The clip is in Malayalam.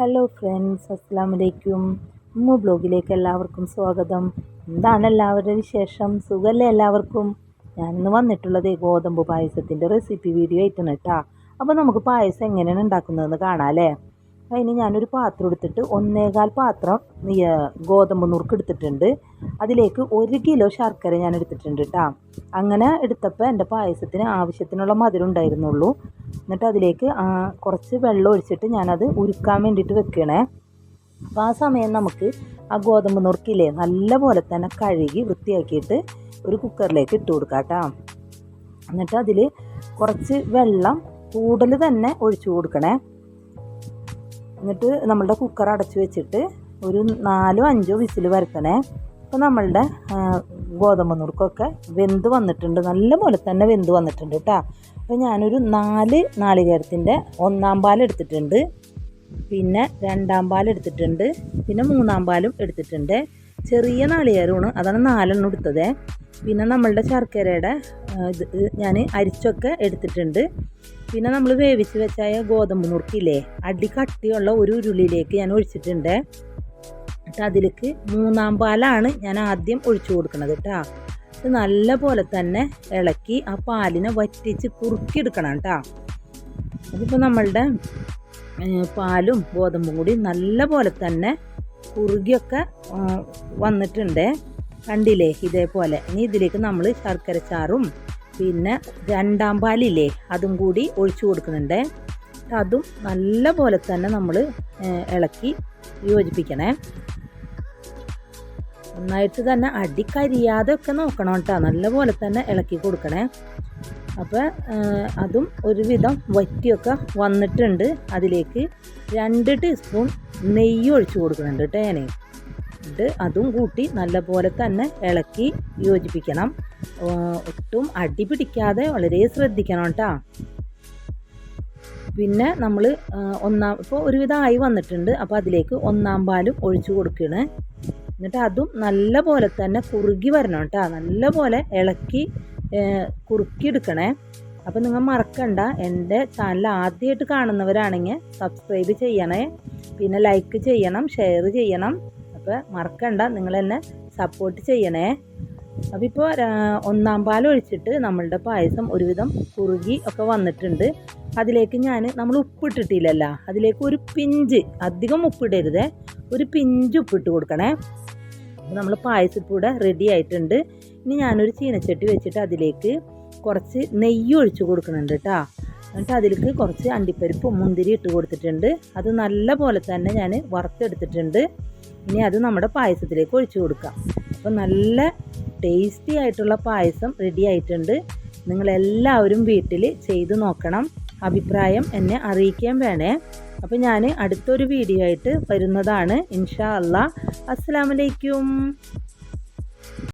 ഹലോ ഫ്രണ്ട്സ്, അസ്സലാമു അലൈക്കും. ബ്ലോഗിലേക്ക് എല്ലാവർക്കും സ്വാഗതം. എന്താണ് എല്ലാവരുടെ വിശേഷം? സുഖമല്ലേ എല്ലാവർക്കും? ഞാനിന്ന് വന്നിട്ടുള്ളത് ഗോതമ്പ് പായസത്തിൻ്റെ റെസിപ്പി വീഡിയോ ആയിട്ടാണ് കേട്ടോ. അപ്പോൾ നമുക്ക് പായസം എങ്ങനെയാണ് ഉണ്ടാക്കുന്നതെന്ന് കാണാം അല്ലേ. അതിന് ഞാനൊരു പാത്രം എടുത്തിട്ട് 1.25 പാത്രം ഗോതമ്പ് നുറുക്ക് എടുത്തിട്ടുണ്ട്. അതിലേക്ക് 1 കിലോ ശർക്കര ഞാൻ എടുത്തിട്ടുണ്ട് കേട്ടോ. അങ്ങനെ എടുത്തപ്പോൾ എൻ്റെ പായസത്തിന് ആവശ്യത്തിനുള്ള മധുരം ഉണ്ടായിരുന്നുള്ളൂ. എന്നിട്ട് അതിലേക്ക് കുറച്ച് വെള്ളം ഒഴിച്ചിട്ട് ഞാനത് ഉരുക്കാൻ വേണ്ടിയിട്ട് വെക്കണേ. അപ്പോൾ ആ സമയം നമുക്ക് ആ ഗോതമ്പ് നുറുക്കില്ലേ നല്ല പോലെ തന്നെ കഴുകി വൃത്തിയാക്കിയിട്ട് ഒരു കുക്കറിലേക്ക് ഇട്ട് കൊടുക്കാം കേട്ടോ. എന്നിട്ട് അതിൽ കുറച്ച് വെള്ളം കൂടുതൽ തന്നെ ഒഴിച്ചു കൊടുക്കണേ. എന്നിട്ട് നമ്മളുടെ കുക്കർ അടച്ചു വെച്ചിട്ട് ഒരു 4-5 വിസിൽ വരുത്തണേ. അപ്പോൾ നമ്മളുടെ ഗോതമ്പ് നുറുക്കൊക്കെ വെന്ത് വന്നിട്ടുണ്ട്, നല്ല പോലെ തന്നെ വെന്ത് വന്നിട്ടുണ്ട് കേട്ടോ. അപ്പോൾ ഞാനൊരു 4 നാളികേരത്തിൻ്റെ 1-ാം പാൽ എടുത്തിട്ടുണ്ട്, പിന്നെ 2-ാം പാൽ എടുത്തിട്ടുണ്ട്, പിന്നെ 3-ാം പാലും എടുത്തിട്ടുണ്ട്. ചെറിയ നാളികേരമാണ്, അതാണ് 4 എടുത്തത്. പിന്നെ നമ്മളുടെ ശർക്കരയുടെ ഞാൻ അരിച്ചൊക്കെ എടുത്തിട്ടുണ്ട്. പിന്നെ നമ്മൾ വേവിച്ച് വെച്ചായ ഗോതമ്പ് നുറുക്കില്ലേ അടി കട്ടിയുള്ള ഒരു ഉരുളിയിലേക്ക് ഞാൻ ഒഴിച്ചിട്ടുണ്ട്. എന്നിട്ട് അതിലേക്ക് 3-ാം പാലാണ് ഞാൻ ആദ്യം ഒഴിച്ചു കൊടുക്കുന്നത് കേട്ടോ. ഇത് നല്ല പോലെ തന്നെ ഇളക്കി ആ പാലിനെ വറ്റിച്ച് കുറുക്കിയെടുക്കണം കേട്ടോ. അതിപ്പോൾ നമ്മളുടെ പാലും ഗോതമ്പും കൂടി നല്ല പോലെ തന്നെ കുറുകിയൊക്കെ വന്നിട്ടുണ്ട്, കണ്ടില്ലേ ഇതേപോലെ. ഇനി ഇതിലേക്ക് നമ്മൾ ശർക്കര ചാറും പിന്നെ 2-ാം പാലില്ലേ അതും കൂടി ഒഴിച്ചു കൊടുക്കുന്നുണ്ട്. അതും നല്ല പോലെ തന്നെ നമ്മൾ ഇളക്കി യോജിപ്പിക്കണേ. നന്നായിട്ട് തന്നെ അടിക്കരിയാതെ ഒക്കെ നോക്കണം കേട്ടോ, നല്ല പോലെ തന്നെ ഇളക്കി കൊടുക്കണേ. അപ്പോൾ അതും ഒരുവിധം വറ്റിയൊക്കെ വന്നിട്ടുണ്ട്. അതിലേക്ക് 2 ടീസ്പൂൺ നെയ്യ് ഒഴിച്ചു കൊടുക്കുന്നുണ്ട് കേട്ടോ ഞാൻ. എന്നിട്ട് അതും കൂട്ടി നല്ല പോലെ തന്നെ ഇളക്കി യോജിപ്പിക്കണം. ഒട്ടും അടി പിടിക്കാതെ വളരെ ശ്രദ്ധിക്കണം കേട്ടോ. പിന്നെ നമ്മൾ ഇപ്പോൾ ഒരുവിധമായി വന്നിട്ടുണ്ട്. അപ്പോൾ അതിലേക്ക് 1-ാം പാലും ഒഴിച്ചു കൊടുക്കുകയാണ്. എന്നിട്ട് അതും നല്ല പോലെ തന്നെ കുറുകി വരണം കേട്ടോ, നല്ല പോലെ ഇളക്കി കുറുക്കിയെടുക്കണേ. അപ്പോൾ നിങ്ങൾ മറക്കണ്ട, എൻ്റെ ചാനൽ ആദ്യമായിട്ട് കാണുന്നവരാണെങ്കിൽ സബ്സ്ക്രൈബ് ചെയ്യണേ, പിന്നെ ലൈക്ക് ചെയ്യണം, ഷെയർ ചെയ്യണം. അപ്പോൾ മറക്കണ്ട, നിങ്ങൾ എന്നെ സപ്പോർട്ട് ചെയ്യണേ. അപ്പോൾ ഇപ്പോൾ 1-ാം പാൽ ഒഴിച്ചിട്ട് നമ്മളുടെ പായസം ഒരുവിധം കുറുകി ഒക്കെ വന്നിട്ടുണ്ട്. അതിലേക്ക് നമ്മൾ ഉപ്പിട്ടിട്ടില്ലല്ലോ, അതിലേക്ക് ഒരു പിഞ്ച്, അധികം ഉപ്പിടരുത്, ഒരു പിഞ്ച് ഉപ്പിട്ട് കൊടുക്കണേ. അപ്പോൾ നമ്മൾ പായസത്തിലൂടെ റെഡി ആയിട്ടുണ്ട്. ഇനി ഞാനൊരു ചീനച്ചട്ടി വെച്ചിട്ട് അതിലേക്ക് കുറച്ച് നെയ്യ് ഒഴിച്ച് കൊടുക്കുന്നുണ്ട് കേട്ടോ. എന്നിട്ട് അതിലേക്ക് കുറച്ച് അണ്ടിപ്പരിപ്പും മുന്തിരി ഇട്ട് കൊടുത്തിട്ടുണ്ട്. അത് നല്ല പോലെ തന്നെ ഞാൻ വറുത്തെടുത്തിട്ടുണ്ട്. ഇനി അത് നമ്മുടെ പായസത്തിലേക്ക് ഒഴിച്ചു കൊടുക്കാം. അപ്പോൾ നല്ല ടേസ്റ്റി ആയിട്ടുള്ള പായസം റെഡി ആയിട്ടുണ്ട്. നിങ്ങളെല്ലാവരും വീട്ടിൽ ചെയ്ത് നോക്കണം, അഭിപ്രായം എന്നെ അറിയിക്കാൻ വേണേ. അപ്പോൾ ഞാൻ അടുത്തൊരു വീഡിയോ ആയിട്ട് വരുന്നതാണ് ഇൻഷാ അല്ലാ. അസ്സലാമു അലൈക്കും.